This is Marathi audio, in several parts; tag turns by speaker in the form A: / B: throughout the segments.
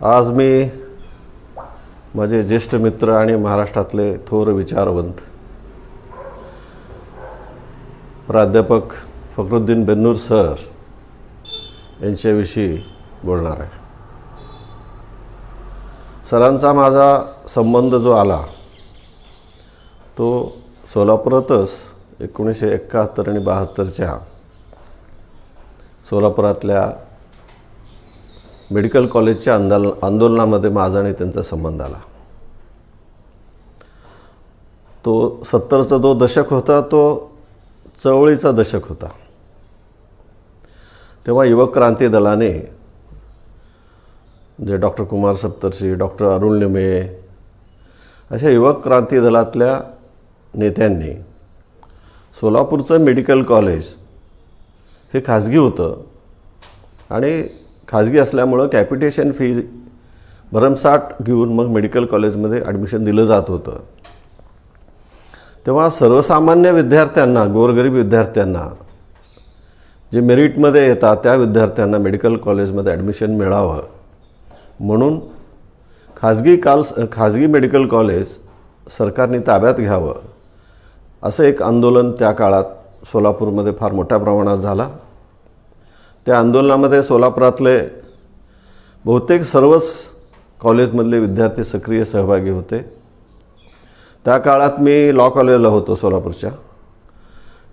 A: आज मी माझे ज्येष्ठ मित्र आणि महाराष्ट्रातले थोर विचारवंत प्राध्यापक फखरुद्दीन बेन्नूर सर यांच्याविषयी बोलणार आहे. सरांचा माझा संबंध जो आला तो सोलापुरातच 1971 आणि 72च्या सोलापुरातल्या मेडिकल कॉलेजच्या आंदोलनामध्ये माझा आणि त्यांचा संबंध आला. तो 70चा जो दशक होता तो चळवळीचा दशक होता. तेव्हा युवक क्रांती दलाने जे डॉक्टर कुमार सप्तर्षी, डॉक्टर अरुण लिमये अशा युवक क्रांती दलातल्या नेत्यांनी सोलापूरचं मेडिकल कॉलेज हे खाजगी होतं आणि खाजगी असल्यामुळं कॅपिटेशन फी भरमसाठ घेऊन मग मेडिकल कॉलेजमध्ये ॲडमिशन दिलं जात होतं. तेव्हा सर्वसामान्य विद्यार्थ्यांना, गोरगरीब विद्यार्थ्यांना जे मेरिटमध्ये येतात त्या विद्यार्थ्यांना मेडिकल कॉलेजमध्ये ॲडमिशन मिळावं म्हणून खाजगी मेडिकल कॉलेज सरकारने ताब्यात घ्यावं असं एक आंदोलन त्या काळात सोलापूरमध्ये फार मोठ्या प्रमाणात झाला. त्या आंदोलनामध्ये सोलापुरातले बहुतेक सर्वच कॉलेजमधले विद्यार्थी सक्रिय सहभागी होते. त्या काळात मी लॉ कॉलेजला होतो सोलापूरच्या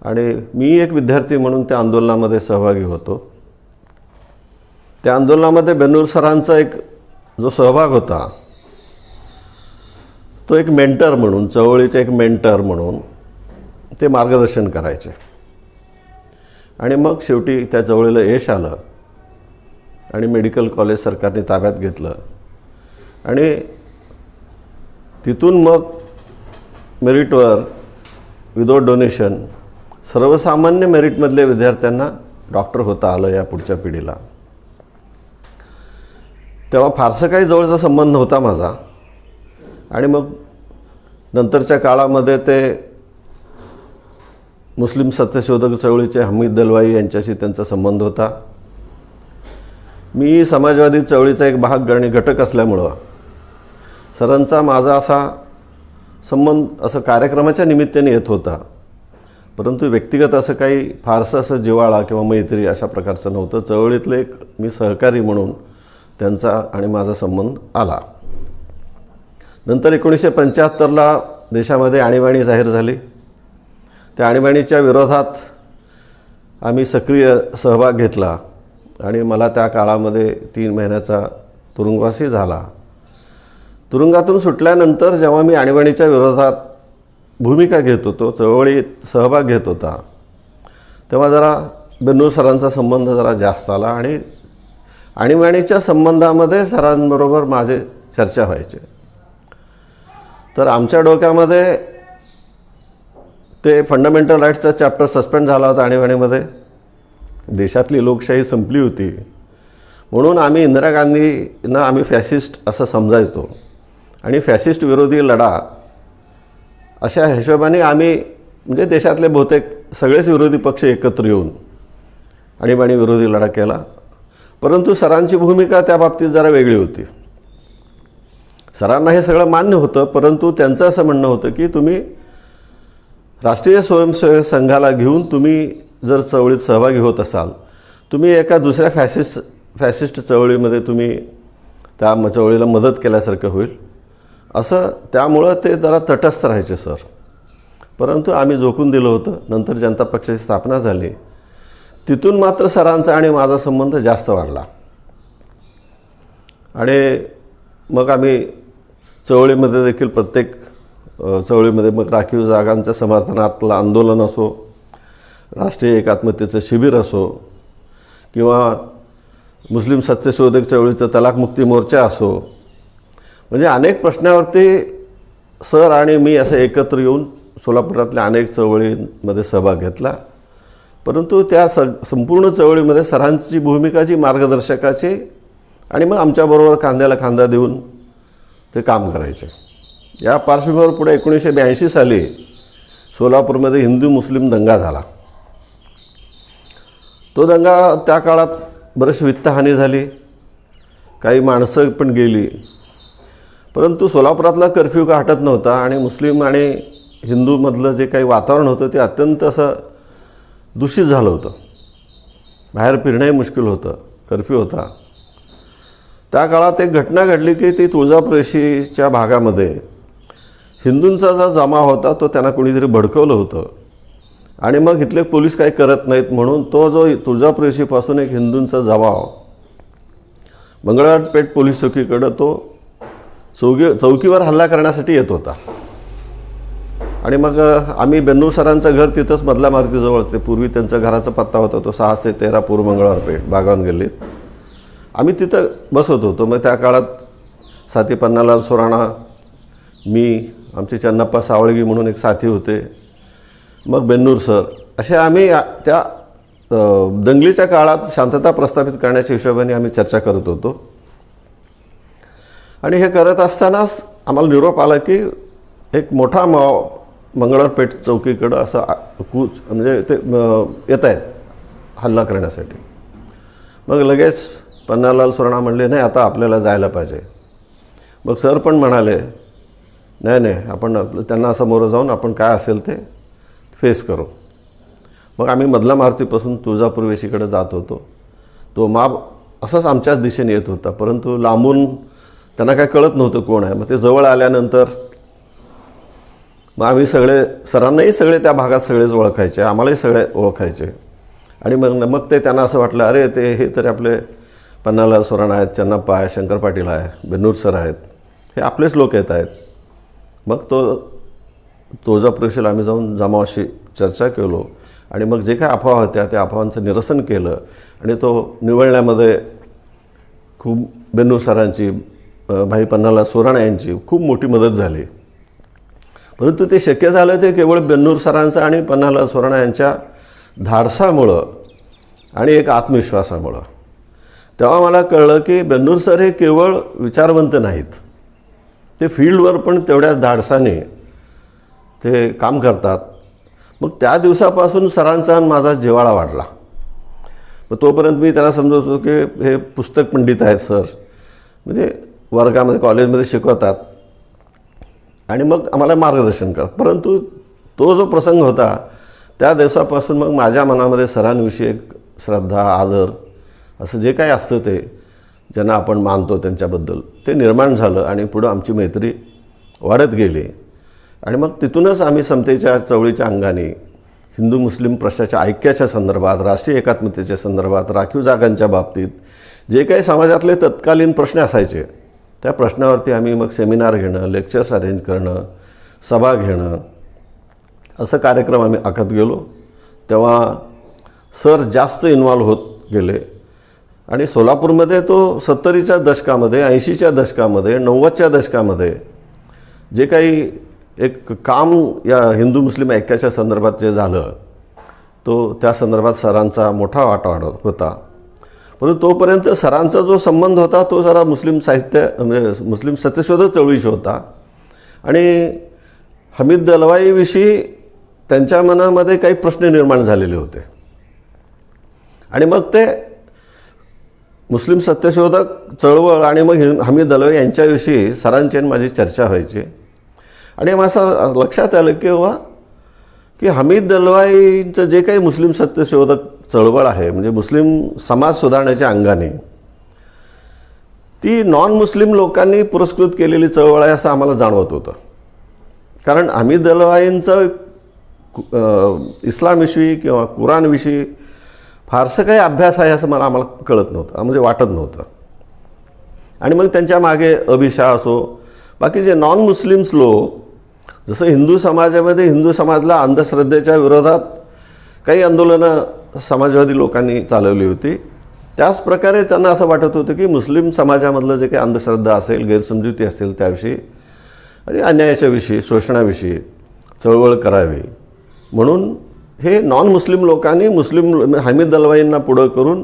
A: आणि मी एक विद्यार्थी म्हणून त्या आंदोलनामध्ये सहभागी होतो. त्या आंदोलनामध्ये बेन्नूर सरांचा एक जो सहभाग होता तो एक मेंटर म्हणून, चळवळीचे एक मेंटर म्हणून ते मार्गदर्शन करायचे आणि मग शेवटी त्या चळवळीला यश आलं आणि मेडिकल कॉलेज सरकारने ताब्यात घेतलं आणि तिथून मग मेरिटवर विदाऊट डोनेशन सर्वसामान्य मेरिटमधल्या विद्यार्थ्यांना डॉक्टर होता आलं या पुढच्या पिढीला. तेव्हा फारसं काही जवळचा संबंध नव्हता माझा आणि मग नंतरच्या काळामध्ये ते मुस्लिम सत्यशोधक चळवळीचे हमीद दलवाई यांच्याशी त्यांचा संबंध होता. मी समाजवादी चळवळीचा एक भाग आणि घटक असल्यामुळं सरांचा माझा असा संबंध असं कार्यक्रमाच्या निमित्ताने येत होता, परंतु व्यक्तिगत असं काही फारसं असं जिव्हाळा किंवा मैत्री अशा प्रकारचं नव्हतं. चळवळीतले एक मी सहकारी म्हणून त्यांचा आणि माझा संबंध आला. नंतर 1975ला देशामध्ये आणीबाणी जाहीर झाली. त्या आणीबाणीच्या विरोधात आम्ही सक्रिय सहभाग घेतला आणि मला त्या काळामध्ये 3 महिन्याचा तुरुंगवासही झाला. तुरुंगातून सुटल्यानंतर जेव्हा मी आणीबाणीच्या विरोधात भूमिका घेत होतो, चळवळीत सहभाग घेत होता, तेव्हा जरा बेन्नूर सरांचा संबंध जरा जास्त आला आणि आणीबाणीच्या संबंधामध्ये सरांबरोबर माझे चर्चा व्हायचे. तर आमच्या डोक्यामध्ये ते फंडामेंटल राईट्सचा चॅप्टर सस्पेंड झाला होता आणीबाणीमध्ये. देशातली लोकशाही संपली होती म्हणून आम्ही इंदिरा गांधींना आम्ही फॅसिस्ट असं समजायचो आणि फॅसिस्ट विरोधी लढा अशा हिशोबाने आम्ही म्हणजे देशातले बहुतेक सगळेच विरोधी पक्ष एकत्र येऊन आणीबाणी विरोधी लढा केला. परंतु सरांची भूमिका त्या बाबतीत जरा वेगळी होती. सरांना हे सगळं मान्य होतं, परंतु त्यांचं असं म्हणणं होतं की तुम्ही राष्ट्रीय स्वयंसेवक संघाला घेऊन तुम्ही जर चळवळीत सहभागी होत असाल, तुम्ही एका दुसऱ्या फॅसिस्ट चळवळीमध्ये तुम्ही त्या चळवळीला मदत केल्यासारखं होईल असं. त्यामुळं ते जरा तटस्थ राहायचे सर. परंतु आम्ही झोकून दिलं होतं. नंतर जनता पक्षाची स्थापना झाली. तिथून मात्र सरांचा आणि माझा संबंध जास्त वाढला आणि मग आम्ही चळवळीमध्ये देखील प्रत्येक चळवळीमध्ये मग राखीव जागांच्या समर्थनातलं आंदोलन असो, राष्ट्रीय एकात्मतेचं शिबिर असो किंवा मुस्लिम सत्यशोधक चळवळीचं तलाकमुक्ती मोर्चा असो, म्हणजे अनेक प्रश्नावरती सर आणि मी असं एकत्र येऊन सोलापुरातल्या अनेक चळवळींमध्ये सहभाग घेतला. परंतु त्या संपूर्ण चळवळीमध्ये सरांची भूमिका जी मार्गदर्शकाची आणि मग आमच्याबरोबर खांद्याला खांदा देऊन ते काम करायचे. या पार्श्वभूमीवर पुढे 1982 साली सोलापूरमध्ये हिंदू मुस्लिम दंगा झाला. तो दंगा त्या काळात बरीच वित्तहानी झाली. काही माणसं पण गेली, परंतु सोलापुरातला कर्फ्यू का हटत नव्हता आणि मुस्लिम आणि हिंदूमधलं जे काही वातावरण होतं ते अत्यंत असं दूषित झालं होतं. बाहेर फिरणंही मुश्किल होतं, कर्फ्यू होता. त्या काळात एक घटना घडली की ती तुळजापूरशीच्या भागामध्ये हिंदूंचा जो जमाव होता तो त्यांना कोणीतरी भडकवलं होतं आणि मग इथले पोलीस काही करत नाहीत म्हणून तो जो तुळजापूरशीपासून एक हिंदूंचा जमाव मंगळवार पेठ पोलीस चौकीकडं तो चौकीवर हल्ला करण्यासाठी येत होता. आणि मग आम्ही बेन्नूर सरांचं घर तिथंच मधल्या मारुतीजवळ, ते पूर्वी त्यांचा घराचा पत्ता होता तो 613 पूर्व मंगळवार पेठ बागवान गल्लीत. आम्ही तिथं बसत होतो. मग त्या काळात साथी पन्नालाल सोराणा, मी, आमचे चन्नप्पा सावळगी म्हणून एक साथी होते, मग बेन्नूर सर, असे आम्ही त्या दंगलीच्या काळात शांतता प्रस्थापित करण्याच्या हिशोबाने आम्ही चर्चा करत होतो. आणि हे करत असतानाच आम्हाला निरोप आला की एक मोठा मंगळवार पेठ चौकीकडं असं म्हणजे ते येत आहेत हल्ला करण्यासाठी. मग लगेच पन्नालाल सोराणा म्हणले नाही आता आपल्याला जायला पाहिजे. मग सर पण म्हणाले नाही नाही आपण त्यांना समोर जाऊन आपण काय असेल ते फेस करू. मग आम्ही मधला मारुतीपासून तुळजापूर वेशीकडे जात होतो. तो माप असंच आमच्याच दिशेने येत होता, परंतु लांबून त्यांना काय कळत नव्हतं कोण आहे. मग ते जवळ आल्यानंतर मग आम्ही सगळे, सरांनाही सगळे त्या भागात सगळेच ओळखायचे, आम्हालाही सगळे ओळखायचे. आणि मग ते त्यांना असं वाटलं अरे ते हे तर आपले पन्नालाल सोराणा आहेत, चन्नप्पा आहे, शंकर पाटील आहे, बेन्नूर सर आहेत, हे आपलेच लोक येत आहेत. मग तुळजापूरशीला आम्ही जाऊन जमावाशी चर्चा केलो आणि मग जे काय अफवा होत्या त्या अफवांचं निरसन केलं आणि तो निवळण्यामध्ये खूप बेन्नूर सरांची, भाई पन्नालाल सोराणा यांची खूप मोठी मदत झाली. परंतु ते शक्य झालं ते केवळ बेन्नूर सरांचं आणि पन्नालाल सोराणा यांच्या धाडसामुळं आणि एक आत्मविश्वासामुळं. तेव्हा मला कळलं की बेन्नूर सर हे केवळ विचारवंत नाहीत, ते फील्डवर पण तेवढ्याच धाडसाने ते काम करतात. मग त्या दिवसापासून सरांचा आणि माझा जिव्हाळा वाढला. मग तोपर्यंत मी त्यांना समजत होतो की हे पुस्तक पंडित आहेत सर, म्हणजे वर्गामध्ये कॉलेजमध्ये शिकवतात आणि मग आम्हाला मार्गदर्शन करतात. परंतु तो जो प्रसंग होता त्या दिवसापासून मग माझ्या मनामध्ये सरांविषयी एक श्रद्धा, आदर असं जे काही असतं ते ज्यांना आपण मानतो त्यांच्याबद्दल ते निर्माण झालं आणि पुढं आमची मैत्री वाढत गेली. आणि मग तिथूनच आम्ही समतेच्या चळवळीच्या अंगाने हिंदू मुस्लिम प्रश्नाच्या ऐक्याच्या संदर्भात, राष्ट्रीय एकात्मतेच्या संदर्भात, राखीव जागांच्या बाबतीत जे काही समाजातले तत्कालीन प्रश्न असायचे त्या प्रश्नावरती आम्ही मग सेमिनार घेणं, लेक्चर्स अरेंज करणं, सभा घेणं असं कार्यक्रम आम्ही आखत गेलो. तेव्हा सर जास्त इन्व्हॉल्व होत गेले आणि सोलापूरमध्ये तो 70च्या दशकामध्ये, 80च्या दशकामध्ये, 90च्या दशकामध्ये जे काही एक काम या हिंदू मुस्लिम ऐक्याच्या संदर्भात जे झालं तो त्या संदर्भात सरांचा मोठा वाटा होता. परंतु तोपर्यंत सरांचा जो संबंध होता तो जरा मुस्लिम साहित्य म्हणजे मुस्लिम सत्यशोधक चळवळीशी होता आणि हमीद दलवाईविषयी त्यांच्या मनामध्ये काही प्रश्न निर्माण झालेले होते. आणि मग ते मुस्लिम सत्यशोधक चळवळ आणि मग हमीद दलवाई यांच्याविषयी सरांची आणि माझी चर्चा व्हायची. आणि मग असं लक्षात आलं की हमीद दलवाईंचं जे काही मुस्लिम सत्यशोधक चळवळ आहे म्हणजे मुस्लिम समाज सुधारण्याच्या अंगाने ती नॉन मुस्लिम लोकांनी पुरस्कृत केलेली चळवळ आहे असं आम्हाला जाणवत होतं. कारण हमीद दलवाईंचं इस्लामविषयी किंवा कुराणविषयी फारसं काही अभ्यास आहे असं आम्हाला कळत नव्हतं, म्हणजे वाटत नव्हतं. आणि मग त्यांच्या मागे अभिशाह असो, बाकी जे नॉन मुस्लिम्स लोक, जसं हिंदू समाजामध्ये हिंदू समाजाला अंधश्रद्धेच्या विरोधात काही आंदोलनं समाजवादी लोकांनी चालवली होती, त्याच प्रकारे त्यांना असं वाटत होतं की मुस्लिम समाजामधलं जे काही अंधश्रद्धा असेल, गैरसमजुती असेल त्याविषयी आणि अन्यायाच्या विषयी, शोषणाविषयी चळवळ करावी. म्हणून हे नॉन मुस्लिम लोकांनी हमीद दलवाईंना पुढं करून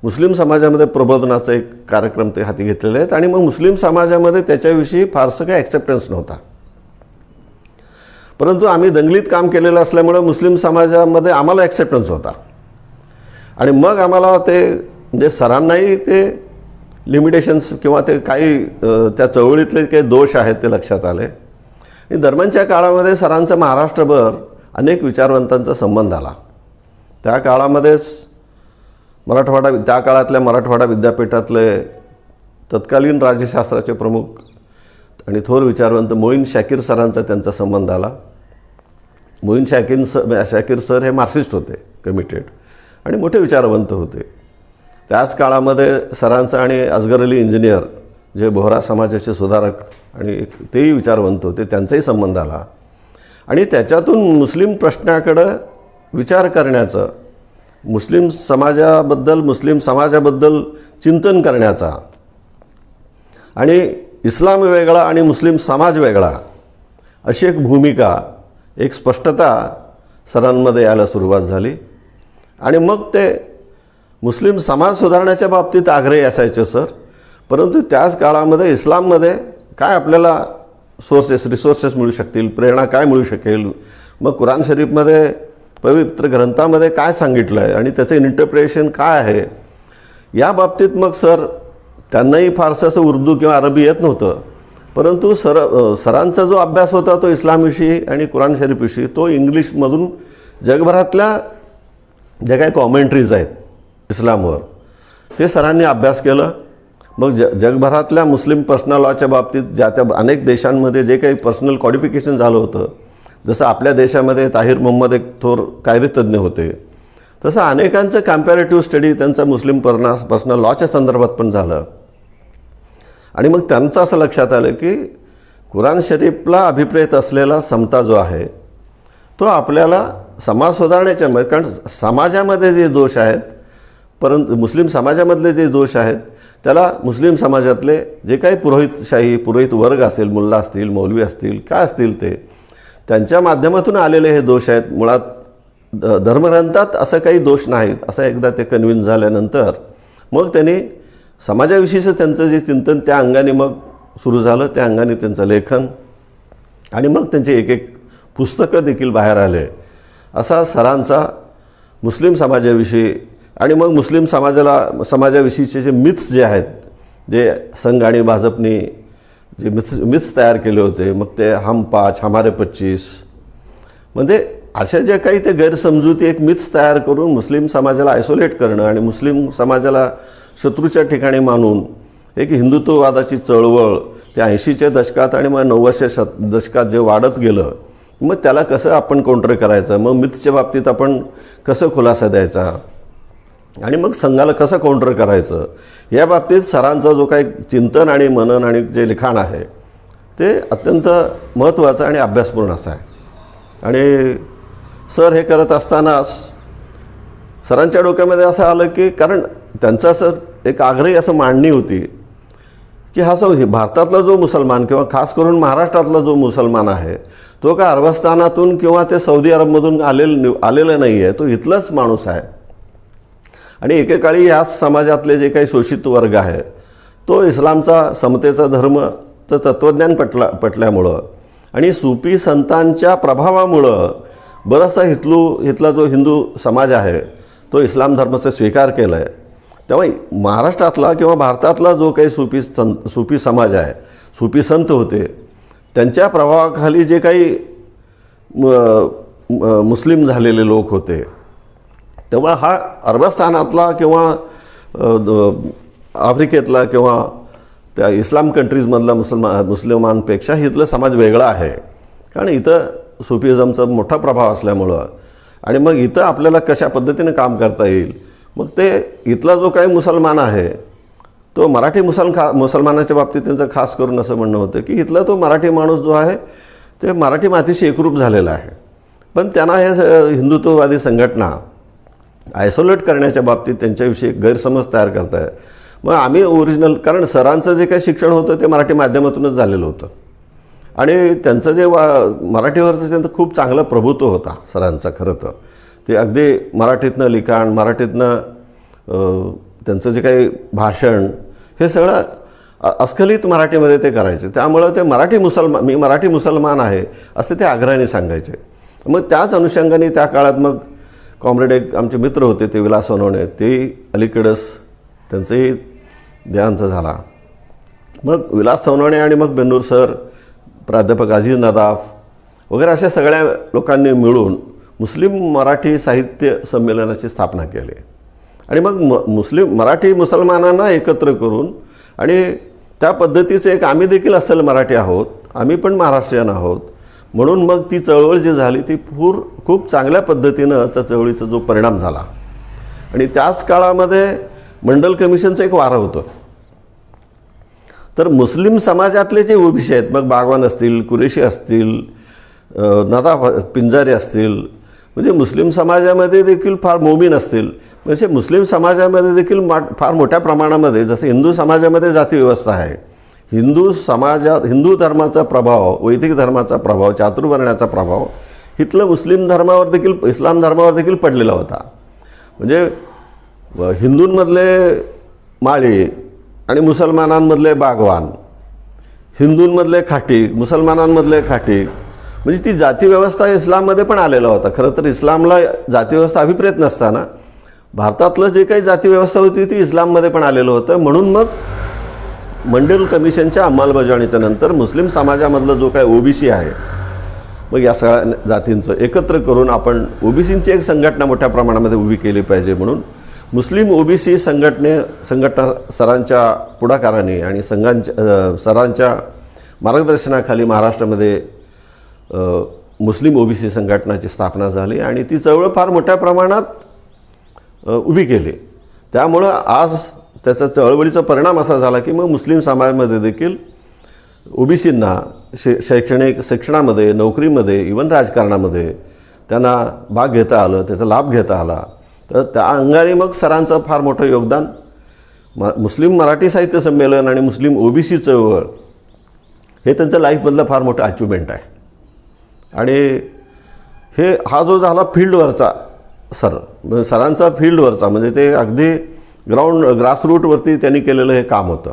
A: मुस्लिम समाजामध्ये प्रबोधनाचा एक कार्यक्रम ते हाती घेतलेले आहेत. आणि मग मुस्लिम समाजामध्ये त्याच्याविषयी फारसं काही ॲक्सेप्टन्स नव्हता. परंतु आम्ही दंगलीत काम केलेलं असल्यामुळं मुस्लिम समाजामध्ये आम्हाला ॲक्सेप्टन्स होता. आणि मग आम्हाला ते म्हणजे सरांनाही ते लिमिटेशन्स किंवा ते काही त्या चळवळीतले काही दोष आहेत ते लक्षात आले. आणि दरम्यानच्या काळामध्ये सरांचा महाराष्ट्रभर अनेक विचारवंतांचा संबंध आला. त्या काळामध्येच त्या काळातल्या मराठवाडा विद्यापीठातले तत्कालीन राज्यशास्त्राचे प्रमुख आणि थोर विचारवंत मोईन शाकीर सरांचा त्यांचा संबंध आला. मोईन शाकीर सर हे मार्क्सिस्ट होते, कमिटेड आणि मोठे विचारवंत होते. त्याच काळामध्ये सरांचा आणि असगर अली इंजिनियर जे बोहरा समाजाचे सुधारक आणि तेही विचारवंत होते, त्यांचाही संबंध आला. आणि त्याच्यातून मुस्लिम प्रश्नाकडं विचार करण्याचं, मुस्लिम समाजाबद्दल चिंतन करण्याचा आणि इस्लाम वेगळा आणि मुस्लिम समाज वेगळा अशी एक भूमिका, एक स्पष्टता सरांमध्ये यायला सुरुवात झाली. आणि मग ते मुस्लिम समाज सुधारण्याच्या बाबतीत आग्रही असायचे सर, परंतु त्याच काळामध्ये इस्लाममध्ये काय आपल्याला रिसोर्सेस मिळू शकतील, प्रेरणा काय मिळू शकेल, मग कुराण शरीफमध्ये पवित्र ग्रंथामध्ये काय सांगितलं आहे आणि त्याचं इंटरप्रिटेशन काय आहे, या बाबतीत मग सर त्यांनाही फारसं असं उर्दू किंवा अरबी येत नव्हतं, परंतु सरांचा जो अभ्यास होता तो इस्लामविषयी आणि कुराण शरीफविषयी तो इंग्लिशमधून जगभरातल्या ज्या काही कॉमेंट्रीज आहेत इस्लामवर ते सरांनी अभ्यास केलं. मग जगभरातल्या मुस्लिम पर्सनल लॉच्या बाबतीत त्या अनेक देशांमध्ये जे काही पर्सनल कॉडिफिकेशन झालं होतं, जसं आपल्या देशामध्ये ताहिर मोहम्मद एक थोर कायदेतज्ञ होते, तसं अनेकांचं कम्पॅरेटिव्ह स्टडी त्यांचा मुस्लिम पर्सनल लॉच्या संदर्भात पण झालं. आणि मग त्यांचं असं लक्षात आलं की कुराण शरीफला अभिप्रेत असलेला समता जो आहे तो आपल्याला समाज सुधारण्याच्या, कारण समाजामध्ये जे दोष आहेत, परंतु मुस्लिम समाजामधले जे दोष आहेत त्याला मुस्लिम समाजातले जे काही पुरोहित वर्ग असेल, मुल्ला असतील, मौलवी असतील, काय असतील ते त्यांच्या माध्यमातून आलेले हे दोष आहेत. मुळात धर्मग्रंथात असं काही दोष नाहीत असं एकदा ते कन्व्हिन्स झाल्यानंतर मग त्यांनी समाजाविषयीचं त्यांचं जे चिंतन त्या अंगाने मग सुरू झालं, त्या अंगाने त्यांचं लेखन आणि मग त्यांचे एक एक पुस्तकं देखील बाहेर आले. असा सरांचा मुस्लिम समाजाविषयी आणि मग मुस्लिम समाजाविषयीचे जे मिथ्स जे आहेत, जे संघ आणि भाजपनी जे मिथ्स तयार केले होते, मग ते हम 5 हमारे 25 म्हणजे अशा ज्या काही ते गैरसमजुती एक मिथ्स तयार करून मुस्लिम समाजाला आयसोलेट करणं आणि मुस्लिम समाजाला शत्रूच्या ठिकाणी मानून एक हिंदुत्ववादाची चळवळ त्या 80च्या दशकात आणि मग 90च्या दशकात जे वाढत गेलं, मग त्याला कसं आपण काउंटर करायचं, मग मिथ्सच्या बाबतीत आपण कसं खुलासा द्यायचा आणि मग संघाला कसं काउंटर करायचं, या बाबतीत सरांचा जो काही चिंतन आणि मनन आणि जे लिखाण आहे ते अत्यंत महत्त्वाचं आणि अभ्यासपूर्ण असं आहे. आणि सर हे करत असतानाच सरांच्या डोक्यामध्ये असं आलं की, कारण त्यांचं असं एक आग्रही असं मांडणी होती की हा भारतातला जो मुसलमान किंवा खास करून महाराष्ट्रातला जो मुसलमान आहे तो का अरबस्थानातून किंवा ते सौदी अरबमधून आलेला नाही आहे, तो इथलाच माणूस आहे. आणि एकेकाळी ह्या समाजातले जे काही शोषित वर्ग आहे तो इस्लामचा, समतेचा धर्मचं तत्त्वज्ञान पटल्यामुळं आणि सुफी संतांच्या प्रभावामुळं बराचसा इथला जो हिंदू समाज आहे तो इस्लाम धर्माचा स्वीकार केला आहे. त्यामुळे महाराष्ट्रातला किंवा भारतातला जो काही सुफी समाज आहे, सुफी संत होते, त्यांच्या प्रभावाखाली जे काही मुस्लिम झालेले लोक होते, तेव्हा हा अरबस्थानातला किंवा आफ्रिकेतला किंवा त्या इस्लाम कंट्रीजमधला मुस्लिमांपेक्षा इथला समाज वेगळा आहे. कारण इथं सुफिझमचा मोठा प्रभाव असल्यामुळं आणि मग इथं आपल्याला कशा पद्धतीने काम करता येईल, मग ते इथला जो काही मुसलमान आहे तो मराठी मुसलमानाच्या बाबतीत त्यांचं खास करून असं म्हणणं होतं की इथला तो मराठी माणूस जो आहे ते मराठी मातीशी एकरूप झालेला आहे, पण त्यांना हे हिंदुत्ववादी संघटना आयसोलेट करण्याच्या बाबतीत त्यांच्याविषयी गैरसमज तयार करताय. मग आम्ही ओरिजिनल, कारण सरांचं जे काही शिक्षण होतं ते मराठी माध्यमातूनच झालेलं होतं आणि त्यांचं जे मराठीवरचं त्यांचं खूप चांगलं प्रभुत्व होता सरांचा. खरं तर ते अगदी मराठीतनं लिखाण, मराठीतनं त्यांचं जे काही भाषण हे सगळं अस्खलित मराठीमध्ये ते करायचे. त्यामुळं ते मी मराठी मुसलमान आहे असं ते आग्रहाने सांगायचे. मग त्याच अनुषंगाने त्या काळात मग कॉम्रेड एक आमचे मित्र होते ते विलास सोनवणे, ते अलीकडेच त्यांचंही देहांत झाला. मग विलास सोनवणे आणि मग बेन्नूर सर, प्राध्यापक अजीज नदाफ वगैरे अशा सगळ्या लोकांनी मिळून मुस्लिम मराठी साहित्य संमेलनाची स्थापना केली. आणि मग मराठी मुसलमानांना एकत्र करून, आणि त्या पद्धतीचे एक आम्ही देखील असल मराठी आहोत, आम्ही पण महाराष्ट्रीयन आहोत, म्हणून मग ती चळवळ जी झाली ती खूप चांगल्या पद्धतीनं त्या चळवळीचा जो परिणाम झाला. आणि त्याच काळामध्ये मंडल कमिशनचं एक वारं होतं. तर मुस्लिम समाजातले जे ओबीसी आहेत, मग बागवान असतील, कुरेशी असतील, नदाफ पिंजारी असतील, म्हणजे मुस्लिम समाजामध्ये देखील फार मोमीन असतील, म्हणजे मुस्लिम समाजामध्ये देखील फार मोठ्या प्रमाणामध्ये, जसं हिंदू समाजामध्ये जातीव्यवस्था आहे, हिंदू धर्माचा प्रभाव, वैदिक धर्माचा प्रभाव, चातुर्वर्ण्याचा प्रभाव इथलं मुस्लिम धर्मावर देखील, इस्लाम धर्मावर देखील पडलेला होता. म्हणजे हिंदूंमधले माळी आणि मुसलमानांमधले बागवान, हिंदूंमधले खाटीक, मुसलमानांमधले खाटीक, म्हणजे ती जातीव्यवस्था इस्लाममध्ये पण आलेला होता. खरं तर इस्लामला जातीव्यवस्था अभिप्रेत नसताना भारतातलं जे काही जातीव्यवस्था होती ती इस्लाममध्ये पण आलेलं होतं. म्हणून मग मंडल कमिशनच्या अंमलबजावणीच्या नंतर मुस्लिम समाजामधलं जो काही ओबीसी आहे, मग या सगळ्या जातींचं एकत्र करून आपण ओबीसींची एक संघटना मोठ्या प्रमाणामध्ये उभी केली पाहिजे, म्हणून मुस्लिम ओबीसी संघटना सरांच्या पुढाकाराने आणि सरांच्या मार्गदर्शनाखाली महाराष्ट्रामध्ये मुस्लिम ओबीसी संघटनाची स्थापना झाली आणि ती चळवळ फार मोठ्या प्रमाणात उभी केली. त्यामुळं आज त्याचा चळवळीचा परिणाम असा झाला की मग मुस्लिम समाजामध्ये देखील ओबीसींना शैक्षणिक शिक्षणामध्ये, नोकरीमध्ये, इव्हन राजकारणामध्ये त्यांना भाग घेता आलं, त्याचा लाभ घेता आला. तर त्या अंगाने मग सरांचं फार मोठं योगदान मुस्लिम मराठी साहित्य संमेलन आणि मुस्लिम ओबीसी चळवळ हे त्यांचं लाईफमधलं फार मोठं अचिव्हमेंट आहे. आणि हा जो झाला फील्डवरचा सरांचा फील्डवरचा, म्हणजे ते अगदी ग्रासरूटवरती त्यांनी केलेलं हे काम होतं.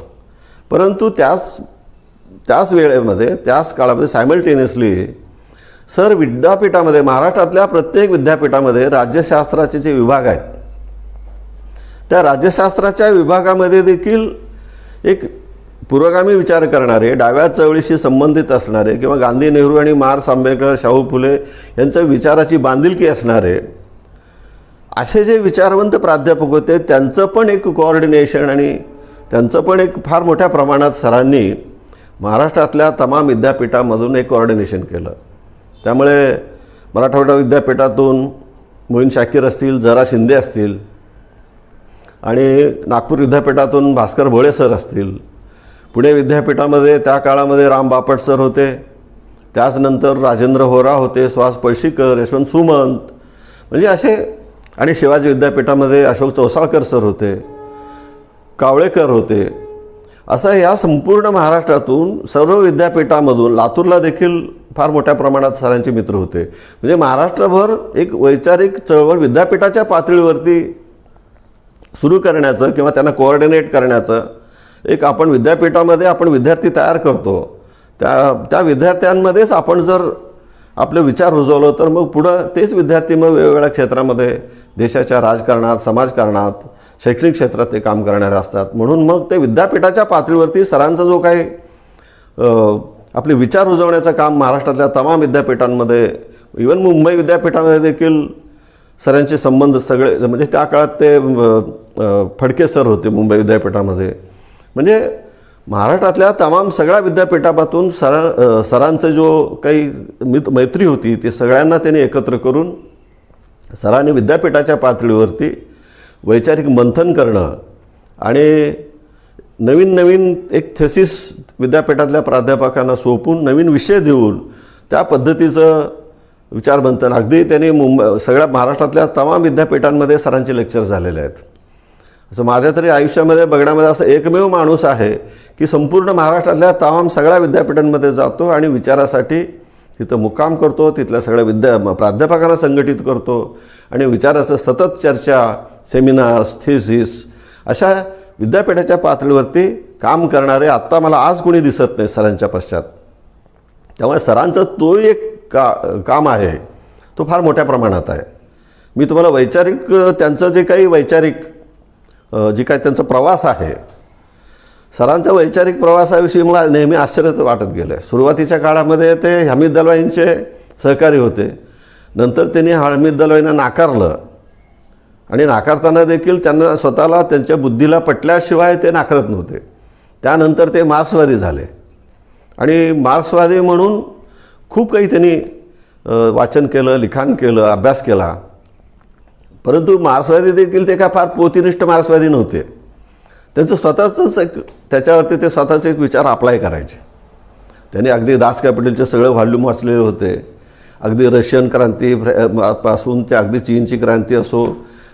A: परंतु त्याच वेळेमध्ये, त्याच काळामध्ये सायमल्टेनियसली सर विद्यापीठामध्ये, महाराष्ट्रातल्या प्रत्येक विद्यापीठामध्ये राज्यशास्त्राचे जे विभाग आहेत, त्या राज्यशास्त्राच्या विभागामध्ये देखील एक पुरोगामी विचार करणारे, डाव्या चळवळीशी संबंधित असणारे किंवा गांधी, नेहरू आणि मार्क्स, आंबेडकर, शाहू फुले यांच्या विचाराची बांधिलकी असणारे असे जे विचारवंत प्राध्यापक होते, त्यांचं पण एक कोऑर्डिनेशन आणि त्यांचं पण एक फार मोठ्या प्रमाणात सरांनी महाराष्ट्रातल्या तमाम विद्यापीठामधून एक कोऑर्डिनेशन केलं. त्यामुळे मराठवाडा विद्यापीठातून मोईन शाकीर असतील, जरा शिंदे असतील, आणि नागपूर विद्यापीठातून भास्कर भोळे सर असतील, पुणे विद्यापीठामध्ये त्या काळामध्ये राम बापट सर होते, त्याचनंतर राजेंद्र होरा होते, सुहास पळशीकर, यशवंत सुमंत, म्हणजे असे, आणि शिवाजी विद्यापीठामध्ये अशोक चौसाळकर सर होते, कावळेकर होते. असं या संपूर्ण महाराष्ट्रातून सर्व विद्यापीठामधून लातूरला देखील फार मोठ्या प्रमाणात सरांचे मित्र होते. म्हणजे महाराष्ट्रभर एक वैचारिक चळवळ विद्यापीठाच्या पातळीवरती सुरू करण्याचं किंवा त्यांना कोऑर्डिनेट करण्याचं एक, आपण विद्यापीठामध्ये आपण विद्यार्थी तयार करतो, त्या विद्यार्थ्यांमध्येच आपण जर आपले विचार रुजवलं तर मग पुढं तेच विद्यार्थी मग वेगवेगळ्या क्षेत्रामध्ये, देशाच्या राजकारणात, समाजकारणात, शैक्षणिक क्षेत्रात ते काम करणारे असतात. म्हणून मग ते विद्यापीठाच्या पातळीवरती सरांचा जो काही आपले विचार रुजवण्याचं काम महाराष्ट्रातल्या तमाम विद्यापीठांमध्ये, इव्हन मुंबई विद्यापीठामध्ये देखील सरांचे संबंध सगळे, म्हणजे त्या काळात ते फडके सर होते मुंबई विद्यापीठामध्ये. म्हणजे महाराष्ट्रातल्या तमाम सगळ्या विद्यापीठापासून सरांचं जो काही मैत्री होती ते सगळ्यांना त्यांनी एकत्र करून सरांनी विद्यापीठाच्या पातळीवरती वैचारिक मंथन करणं आणि नवीन एक थेसिस विद्यापीठातल्या प्राध्यापकांना सोपवून नवीन विषय देऊन त्या पद्धतीचं विचारमंथन, अगदी त्यांनी सगळ्या महाराष्ट्रातल्या तमाम विद्यापीठांमध्ये सरांचे लेक्चर झालेले आहेत. असं माझ्या तरी आयुष्यामध्ये बघण्यामध्ये असं एकमेव माणूस आहे की संपूर्ण महाराष्ट्रातल्या तमाम सगळ्या विद्यापीठांमध्ये जातो आणि विचारासाठी तिथं मुक्काम करतो, तिथल्या सगळ्या प्राध्यापकांना संघटित करतो आणि विचाराचं सतत चर्चा, सेमिनार्स, थेसिस अशा विद्यापीठाच्या पातळीवरती काम करणारे आत्ता मला आज कोणी दिसत नाही सरांच्या पश्चात. त्यामुळे सरांचं तो एक काम आहे तो फार मोठ्या प्रमाणात आहे. मी तुम्हाला वैचारिक त्यांचं जे काही वैचारिक जे काही त्यांचा प्रवास आहे सरांचा वैचारिक प्रवासाविषयी मला नेहमी आश्चर्य वाटत गेलं. सुरुवातीच्या काळामध्ये ते हमीद दलवाईंचे सहकारी होते. नंतर त्यांनी हमीद दलवाईंना नाकारलं आणि नाकारताना देखील त्यांना स्वतःला त्यांच्या बुद्धीला पटल्याशिवाय ते नाकारत नव्हते. त्यानंतर ते मार्क्सवादी झाले आणि मार्क्सवादी म्हणून खूप काही त्यांनी वाचन केलं, लिखाण केलं, अभ्यास केला. परंतु मार्क्सवादी देखील ते काय फार पोथीनिष्ठ मार्क्सवादी नव्हते. त्यांचं स्वतःचंच एक त्याच्यावरती ते स्वतःचे एक विचार अप्लाय करायचे. त्यांनी अगदी दास कॅपिटलचे सगळे व्हॉल्यूम वाचलेले होते. अगदी रशियन क्रांती पासून ते अगदी चीनची क्रांती असो,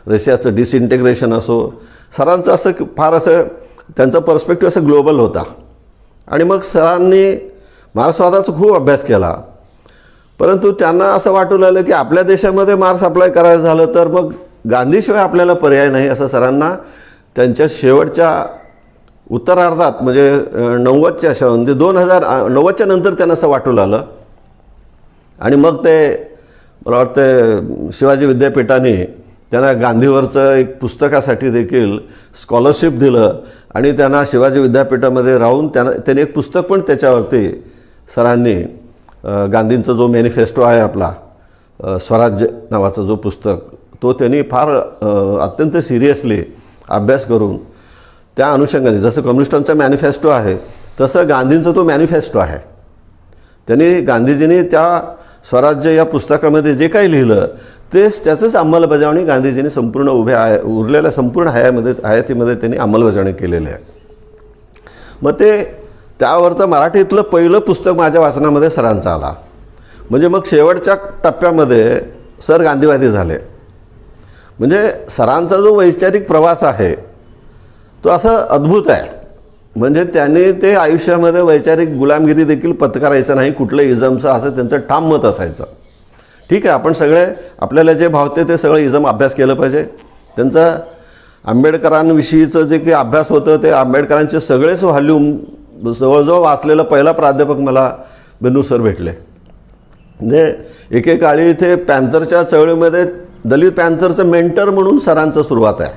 A: रशियाचं डिसइंटिग्रेशन असो, सरांचं असं फार असं त्यांचा पर्स्पेक्टिव्ह असं ग्लोबल होता. आणि मग सरांनी मार्क्सवादाचा खूप अभ्यास केला. परंतु त्यांना असं वाटू लागलं की आपल्या देशामध्ये मार्क्स अप्लाय करायचं झालं तर मग गांधीशिवाय आपल्याला पर्याय नाही, असं सरांना त्यांच्या शेवटच्या उत्तरार्धात म्हणजे 90च्या म्हणजे 2090च्या नंतर त्यांना असं वाटू लागलं. आणि मग ते मला वाटतं शिवाजी विद्यापीठाने त्यांना गांधीवरचं एक पुस्तकासाठी देखील स्कॉलरशिप दिलं आणि त्यांना शिवाजी विद्यापीठामध्ये राहून त्यांनी एक पुस्तक पण त्याच्यावरती सरांनी गांधींचा जो मॅनिफेस्टो आहे आपला स्वराज्य नावाचा जो पुस्तक, तो त्यांनी फार अत्यंत सिरियसली अभ्यास करून त्या अनुषंगाने जसं कम्युनिस्टांचा मॅनिफेस्टो आहे तसं गांधींचा तो मॅनिफेस्टो आहे. त्यांनी गांधीजींनी त्या स्वराज्य या पुस्तकामध्ये जे काही लिहिलं तेच त्याचंच अंमलबजावणी गांधीजींनी संपूर्ण उरलेल्या संपूर्ण हयातीमध्ये त्यांनी अंमलबजावणी केलेली आहे. मग ते त्यावर मराठीतलं पहिलं पुस्तक माझ्या वाचनामध्ये सरांचा आला. म्हणजे मग शेवटच्या टप्प्यामध्ये सर गांधीवादी झाले. म्हणजे सरांचा जो वैचारिक प्रवास आहे तो असं अद्भुत आहे. म्हणजे त्यांनी ते आयुष्यामध्ये वैचारिक गुलामगिरी देखील पत्करायचं नाही, कुठलं इझमचं असं त्यांचं ठाम मत असायचं. ठीक आहे, आपण सगळे आपल्याला जे भावते ते सगळं इझम अभ्यास केलं पाहिजे. त्यांचं आंबेडकरांविषयीचं जे काही अभ्यास होतं ते आंबेडकरांचे सगळेच व्हॉल्यूम जवळजवळ वाचलेलं पहिला प्राध्यापक मला बेनूर सर भेटले. म्हणजे एकेकाळी इथे पॅन्थरच्या चळवळीमध्ये दलित पॅन्थरचं मेंटर म्हणून सरांचं सुरुवात आहे.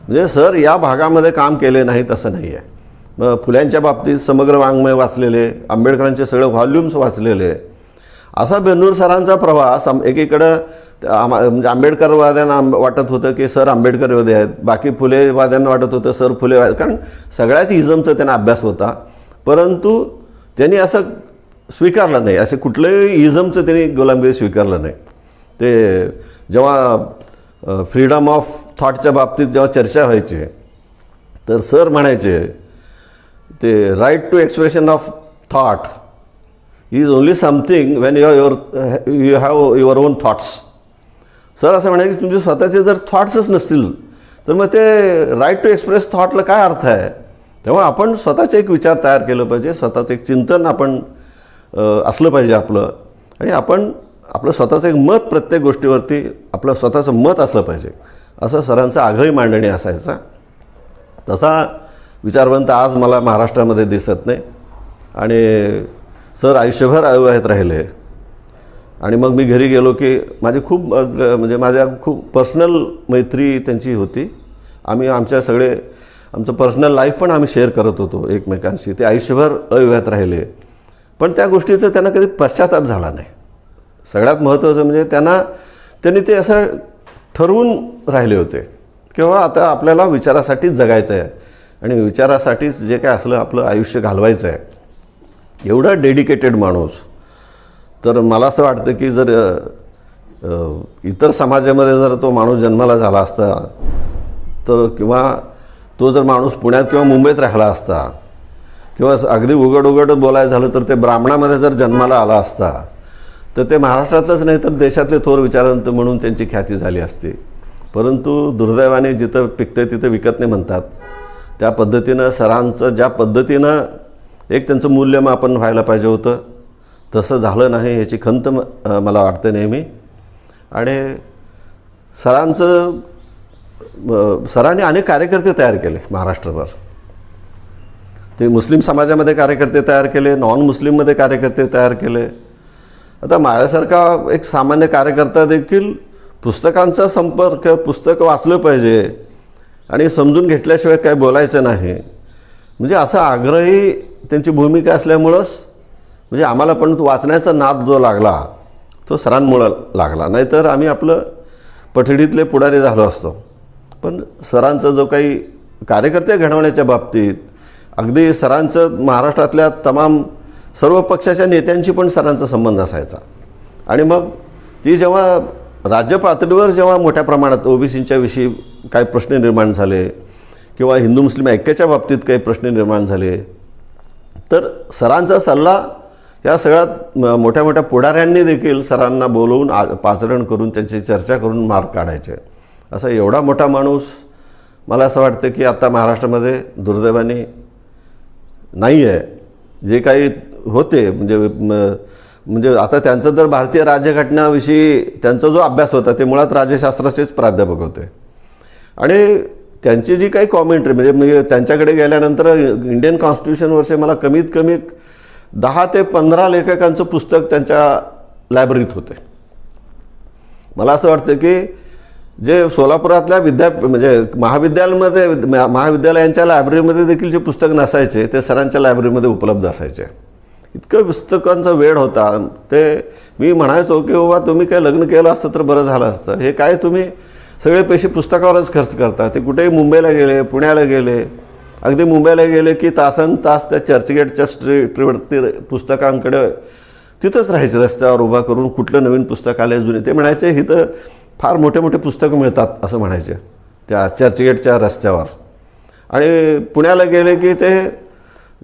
A: म्हणजे सर या भागामध्ये काम केले नाही तसं नाही आहे. मग फुल्यांच्या बाबतीत समग्र वाङ्मय वाचलेले, आंबेडकरांचे सगळे व्हॉल्यूम्स वाचलेले, असा बेनूर सरांचा प्रवास. एकीकडं म्हणजे आंबेडकरवाद्यांना वाटत होतं की सर आंबेडकरवादी आहेत, बाकी फुलेवाद्यांना वाटत होतं सर फुलेवादी, कारण सगळ्याच इझमचा त्यांना अभ्यास होता. परंतु त्यांनी असं स्वीकारलं नाही, असे कुठलंही इझमचं त्यांनी गुलामगिरी स्वीकारलं नाही. ते जेव्हा फ्रीडम ऑफ थॉटच्या बाबतीत जेव्हा चर्चा व्हायची तर सर म्हणायचे ते right to expression of thought is only something when you have your own thoughts. Sir असं म्हणायचे की तुमचे स्वतःचे जर थॉट्सच नसतील तर मग ते राईट टू एक्सप्रेस थॉटला काय अर्थ आहे. तेव्हा आपण स्वतःचे एक विचार तयार केलं पाहिजे, स्वतःचं एक चिंतन आपण असलं पाहिजे आपलं, आणि आपण आपलं स्वतःचं एक मत प्रत्येक गोष्टीवरती आपलं स्वतःचं मत असलं पाहिजे, असं सरांचं आग्रही मांडणी असायचा. तसा विचारवंत आज मला महाराष्ट्रामध्ये दिसत नाही. आणि सर आयुष्यभर अविवाहित राहिले. आणि मग मी घरी गेलो की माझी खूप म्हणजे माझ्या खूप पर्सनल मैत्री त्यांची होती. आम्ही आमचं पर्सनल लाईफ पण आम्ही शेअर करत होतो एकमेकांशी. ते आयुष्यभर अविवाहित राहिले, पण त्या गोष्टीचा त्यांना कधी पश्चाताप झाला नाही. सगळ्यात महत्त्वाचं म्हणजे त्यांनी ते असं ठरवून राहिले होते किंवा आता आपल्याला विचारासाठीच जगायचं आहे आणि विचारासाठीच जे काय असलं आपलं आयुष्य घालवायचं आहे. एवढा डेडिकेटेड माणूस. तर मला असं वाटतं की जर इतर समाजामध्ये जर तो माणूस जन्माला झाला असता तर, किंवा तो जर माणूस पुण्यात किंवा मुंबईत राहिला असता, किंवा अगदी उघड बोलायचं झालं तर ते ब्राह्मणामध्ये जर जन्माला आला असता तर ते महाराष्ट्रातलंच नाही तर देशातले थोर विचारवंत म्हणून त्यांची ख्याती झाली असती. परंतु दुर्दैवाने जिथं पिकतं तिथं विकत नाही म्हणतात. त्या पद्धतीनं सरांचं ज्या पद्धतीनं एक त्यांचं मूल्यमापन व्हायला पाहिजे होतं तसं झालं नाही, याची खंत मला वाटते नेहमी. आणि सरांनी अनेक कार्यकर्ते तयार केले महाराष्ट्रभर. ते मुस्लिम समाजामध्ये कार्यकर्ते तयार केले, नॉन मुस्लिममध्ये कार्यकर्ते तयार केले. आता माझ्यासारखा एक सामान्य कार्यकर्ता देखील पुस्तकांचा संपर्क, पुस्तक वाचलं पाहिजे आणि समजून घेतल्याशिवाय काय बोलायचं नाही, म्हणजे असं आग्रही त्यांची भूमिका असल्यामुळंच म्हणजे आम्हाला पण तो वाचण्याचा नाद जो लागला तो सरांमुळं लागला. नाहीतर आम्ही आपलं पठडीतले पुढारी झालो असतो. पण सरांचा जो काही कार्यकर्ते घडवण्याच्या बाबतीत अगदी सरांचं महाराष्ट्रातल्या तमाम सर्व पक्षाच्या नेत्यांशी पण सरांचा संबंध असायचा. आणि मग ती जेव्हा राज्य पातळीवर जेव्हा मोठ्या प्रमाणात ओबीसींच्या विषयी काही प्रश्न निर्माण झाले किंवा हिंदू मुस्लिम ऐक्याच्या बाबतीत काही प्रश्न निर्माण झाले तर सरांचा सल्ला या सगळ्यात मोठ्या मोठ्या पुढाऱ्यांनी देखील सरांना बोलवून पाचारण करून त्यांची चर्चा करून मार्ग काढायचे. असा एवढा मोठा माणूस मला असं वाटतं की आता महाराष्ट्रामध्ये दुर्दैवाने नाही आहे. जे काही होते म्हणजे आता त्यांचं तर भारतीय राज्यघटनाविषयी त्यांचा जो अभ्यास होता ते मुळात राज्यशास्त्राचेच प्राध्यापक होते. आणि त्यांची जी काही कॉमेंट्री म्हणजे त्यांच्याकडे गेल्यानंतर इंडियन कॉन्स्टिट्यूशनवरचे मला कमीत कमी 10 ते 15 लेखकांचं पुस्तक त्यांच्या लायब्ररीत होते. मला असं वाटतं की जे सोलापुरातल्या म्हणजे महाविद्यालयांच्या लायब्ररीमध्ये देखील जे पुस्तक नसायचे ते सरांच्या लायब्ररीमध्ये उपलब्ध असायचे. इतकं पुस्तकांचा वेळ होता. ते मी म्हणायचो की बाबा तुम्ही काय लग्न केलं असतं तर बरं झालं असतं. हे काय तुम्ही सगळे पैसे पुस्तकावरच खर्च करता. ते कुठेही मुंबईला गेले, पुण्याला गेले, अगदी मुंबईला गेले की तासनतास त्या चर्चगेटच्या स्ट्रीटवरती पुस्तकांकडे तिथंच राहायचे रस्त्यावर उभा करून. कुठलं नवीन पुस्तक आले जुने ते म्हणायचे इथं फार मोठे मोठे पुस्तकं मिळतात असं म्हणायचे त्या चर्चगेटच्या रस्त्यावर. आणि पुण्याला गेले की ते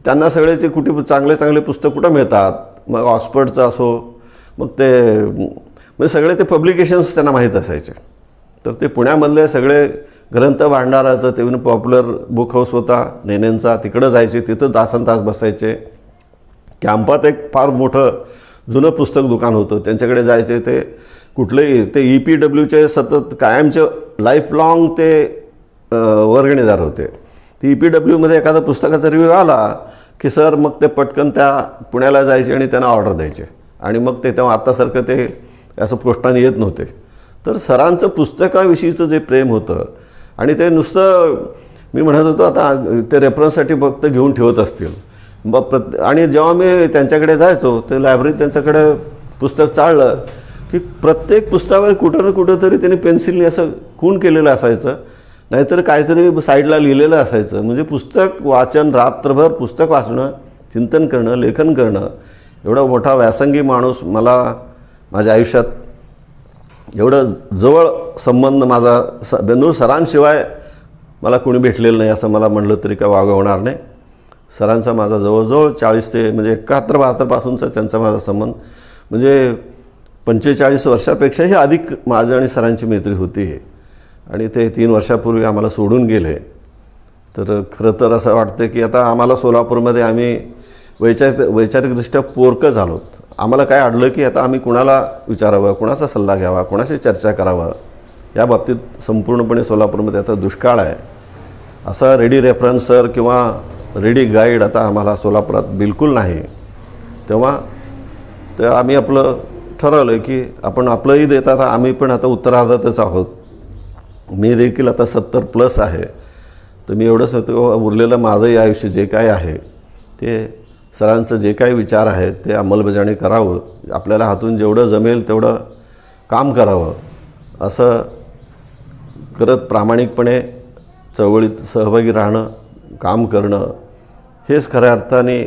A: त्यांना सगळेचे कुठे चांगले चांगले पुस्तक कुठं मिळतात. मग ऑक्सफर्डचं असो मग ते म्हणजे सगळे ते पब्लिकेशन्स त्यांना माहीत असायचे. तर ते पुण्यामधले सगळे ग्रंथ भांडाराचं ते पॉप्युलर बुक हाऊस होता नेनेंचा, तिकडं जायचे, तिथं तासनतास बसायचे. कॅम्पात एक फार मोठं जुनं पुस्तक दुकान होतं, त्यांच्याकडे जायचे. ते कुठलेही ते EPWचे सतत कायमचे लाईफ लाँग ते वर्गणीदार होते. ती EPWमध्ये एखादा पुस्तकाचा रिव्ह्यू आला की सर मग ते पटकन त्या पुण्याला जायचे आणि त्यांना ऑर्डर द्यायचे. आणि मग ते तेव्हा आत्तासारखं ते असं पोस्टाने येत नव्हते. तर सरांचं पुस्तकाविषयीचं जे प्रेम होतं आणि ते नुसतं मी म्हणत होतो आता ते रेफरन्ससाठी फक्त घेऊन ठेवत असतील. मग आणि जेव्हा मी त्यांच्याकडे जायचो ते लायब्ररीत त्यांच्याकडे पुस्तक चाळलं की प्रत्येक पुस्तकावर कुठं ना कुठं तरी त्यांनी पेन्सिलने असं खून केलेलं असायचं, नाहीतर काहीतरी साईडला लिहिलेलं असायचं. म्हणजे पुस्तक वाचन, रात्रभर पुस्तक वाचणं, चिंतन करणं, लेखन करणं, एवढा मोठा व्यासंगी माणूस मला माझ्या आयुष्यात एवढं जवळ संबंध माझा बेंदूर सरांशिवाय मला कोणी भेटलेलं नाही असं मला म्हणलं तरी काय वावगं होणार नाही. सरांचा माझा जवळजवळ 40 ते म्हणजे 71-72 पासूनचा त्यांचा माझा संबंध म्हणजे 45 वर्षापेक्षाही अधिक माझं आणि सरांची मैत्री होती. आणि ते 3 वर्षापूर्वी आम्हाला सोडून गेले. तर खरं तर असं वाटतं की आता आम्हाला सोलापूरमध्ये आम्ही वैचारिकदृष्ट्या पोरकं झालो. आम्हाला काय अडलं की आता आम्ही कुणाला विचारावं, कुणाचा सल्ला घ्यावा, कुणाशी चर्चा करावं या बाबतीत संपूर्णपणे सोलापूरमध्ये आता दुष्काळ आहे. असा रेडी रेफरन्सर किंवा रेडी गाईड आता आम्हाला सोलापुरात बिलकुल नाही. तेव्हा तर आम्ही आपलं ठरवलं की आपण आपलंही देतात, आम्ही पण आता उत्तरार्धातच आहोत. मी देखील आता 70+ आहे. तर मी एवढंच होतं उरलेलं माझंही आयुष्य जे काय आहे ते सरांचं जे काही विचार आहेत ते अंमलबजावणी करावं, आपल्याला हातून जेवढं जमेल तेवढं काम करावं असं करत प्रामाणिकपणे चळवळीत सहभागी राहणं, काम करणं हेच खऱ्या अर्थाने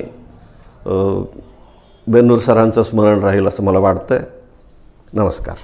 A: बेंदूर सरांचं स्मरण राहील असं मला वाटतं आहे. नमस्कार.